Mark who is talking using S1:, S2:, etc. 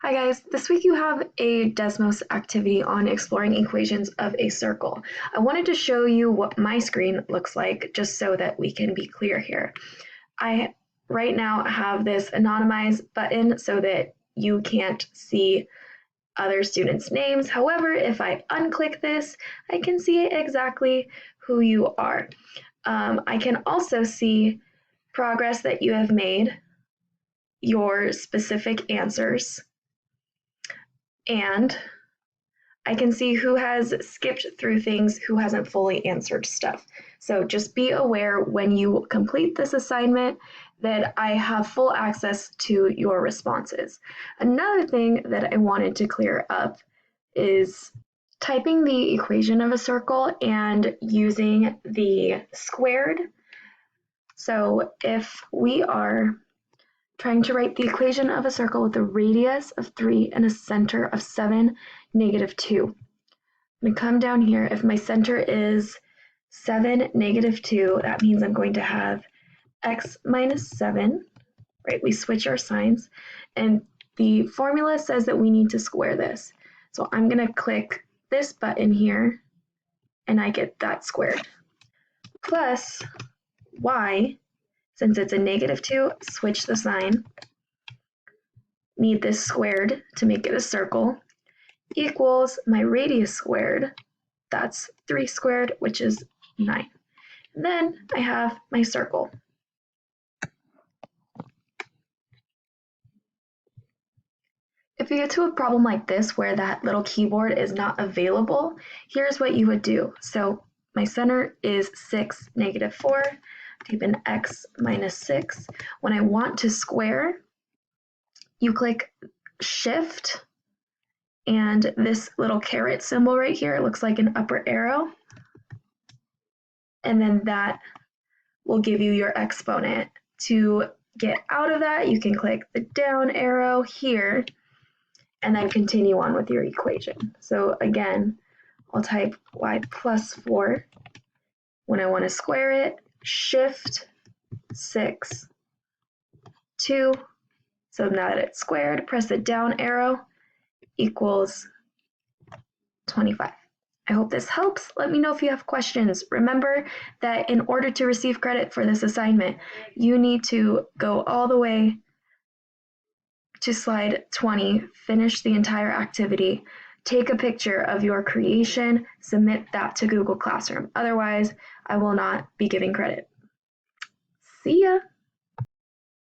S1: Hi guys, this week you have a Desmos activity on exploring equations of a circle. I wanted to show you what my screen looks like just so that we can be clear here. I right now have this anonymize button so that you can't see other students' names. However, if I unclick this, I can see exactly who you are. I can also see progress that you have made, your specific answers, and I can see who has skipped through things, who hasn't fully answered stuff. So just be aware when you complete this assignment that I have full access to your responses. Another thing that I wanted to clear up is typing the equation of a circle and using the squared. So if we are trying to write the equation of a circle with a radius of 3 and a center of 7, -2. I'm going to come down here. If my center is 7, -2, that means I'm going to have x minus 7, right? We switch our signs. And the formula says that we need to square this. So I'm going to click this button here, and I get that squared. Plus y, since it's a -2, switch the sign. Need this squared to make it a circle, equals my radius squared, that's 3 squared, which is 9. And then I have my circle. If you get to a problem like this where that little keyboard is not available, here's what you would do. So my center is 6, -4, type in x minus 6. When I want to square, you click shift and this little caret symbol right here, it looks like an upper arrow. And then that will give you your exponent. To get out of that, you can click the down arrow here and then continue on with your equation. So again, I'll type y plus 4. When I want to square it, shift 6, 2. So now that it's squared, press the down arrow, equals 25. I hope this helps. Let me know if you have questions. Remember that in order to receive credit for this assignment, you need to go all the way to slide 20, finish the entire activity, take a picture of your creation, submit that to Google Classroom. Otherwise, I will not be giving credit. See ya!